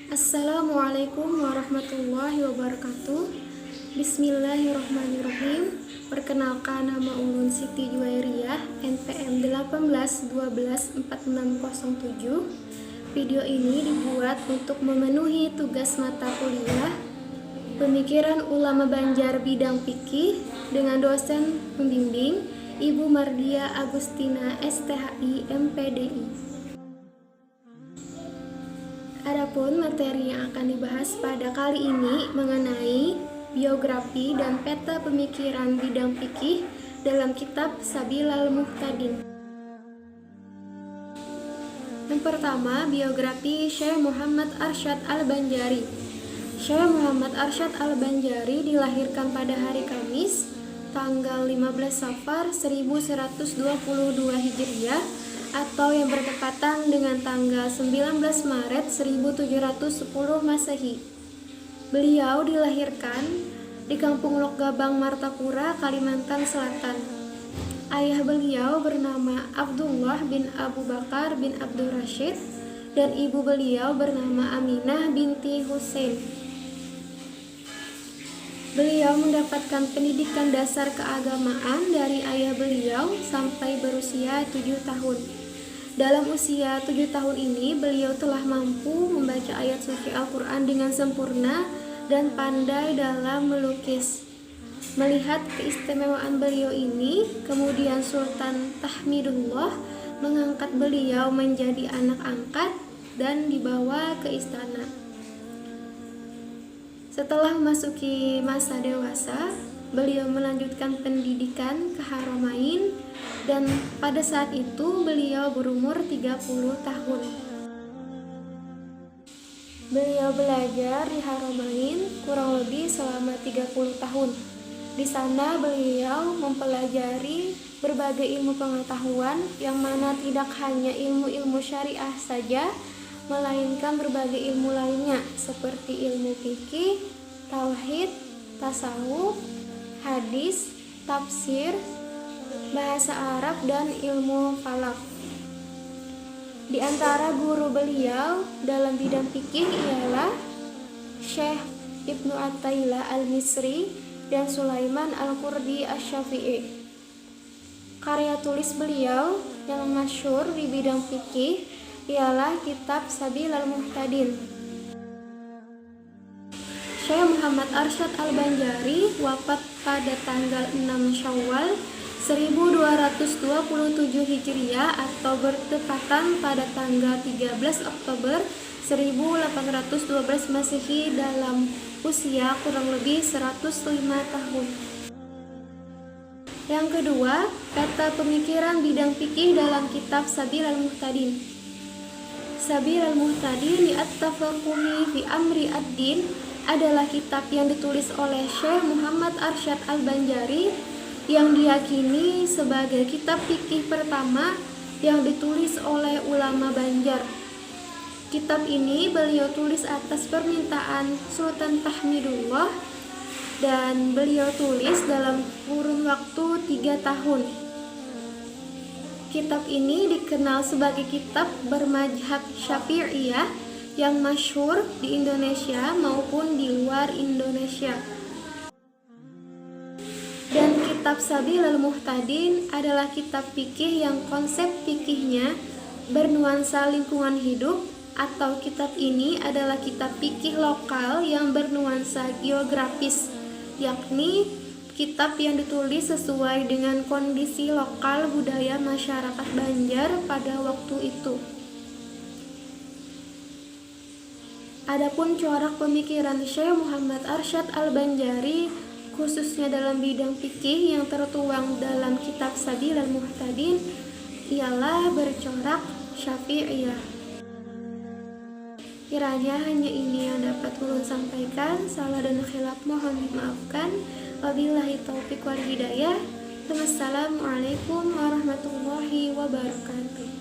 Assalamualaikum warahmatullahi wabarakatuh. Bismillahirrahmanirrahim. Perkenalkan, nama Ulun Siti Juwairiyah, NPM 18-12-4607. Video ini dibuat untuk memenuhi tugas mata kuliah Pemikiran Ulama Banjar bidang fikih dengan dosen pembimbing Ibu Mardia Agustina STHI MPDI. Adapun materi yang akan dibahas pada kali ini mengenai biografi dan peta pemikiran bidang fikih dalam kitab Sabilal Muhtadin. Yang pertama, biografi Syekh Muhammad Arsyad Al-Banjari. Syekh Muhammad Arsyad Al-Banjari dilahirkan pada hari Kamis, tanggal 15 Safar 1122 Hijriah atau yang bertepatan dengan tanggal 19 Maret 1710 Masehi. Beliau dilahirkan di Kampung Lokgabang, Martapura, Kalimantan Selatan. Ayah beliau bernama Abdullah bin Abu Bakar bin Abdul Rashid dan ibu beliau bernama Aminah binti Husain. Beliau mendapatkan pendidikan dasar keagamaan dari ayah beliau sampai berusia 7 tahun. Dalam usia 7 tahun ini, beliau telah mampu membaca ayat suci Al-Quran dengan sempurna dan pandai dalam melukis. Melihat keistimewaan beliau ini, kemudian Sultan Tahmidullah mengangkat beliau menjadi anak angkat dan dibawa ke istana. Setelah memasuki masa dewasa, beliau melanjutkan pendidikan ke Haramain dan pada saat itu beliau berumur 30 tahun. Beliau belajar di Haramain kurang lebih selama 30 tahun. Di sana beliau mempelajari berbagai ilmu pengetahuan yang mana tidak hanya ilmu-ilmu syariah saja, melainkan berbagai ilmu lainnya seperti ilmu fikih, tauhid, tasawuf, hadis, tafsir, bahasa Arab, dan ilmu falak. Di antara guru beliau dalam bidang fikih ialah Syekh Ibnu Athaillah Al-Misri dan Sulaiman Al-Qurdi Asy-Syafi'i. Karya tulis beliau yang masyhur di bidang fikih ialah kitab Sabilal Muhtadin. Syekh Muhammad Arsyad Al-Banjari wafat pada tanggal 6 Syawal 1227 Hijriah atau bertepatan pada tanggal 13 Oktober 1812 Masehi dalam usia kurang lebih 105 tahun. Yang kedua, peta pemikiran bidang fikih dalam kitab Sabilal Muhtadin. Sabilal Muhtadin li at-tafaqquhi fi amri ad-din adalah kitab yang ditulis oleh Syekh Muhammad Arsyad Al-Banjari yang diyakini sebagai kitab fikih pertama yang ditulis oleh ulama Banjar. Kitab ini beliau tulis atas permintaan Sultan Tahmidullah dan beliau tulis dalam kurun waktu 3 tahun. Kitab ini dikenal sebagai kitab bermadzhab Syafi'iyah yang masyhur di Indonesia maupun di luar Indonesia. Dan kitab Sabilal Muhtadin adalah kitab fikih yang konsep fikihnya bernuansa lingkungan hidup, atau kitab ini adalah kitab fikih lokal yang bernuansa geografis, yakni kitab yang ditulis sesuai dengan kondisi lokal budaya masyarakat Banjar pada waktu itu. Adapun corak pemikiran Syekh Muhammad Arsyad Al-Banjari khususnya dalam bidang fikih yang tertuang dalam kitab Sabilal Muhtadin ialah bercorak Syafi'iyah. Kiranya hanya ini yang dapat ulun sampaikan. Salah dan khilaf mohon dimaafkan. Wabillahi taufiq wal hidayah. Wassalamualaikum warahmatullahi wabarakatuh.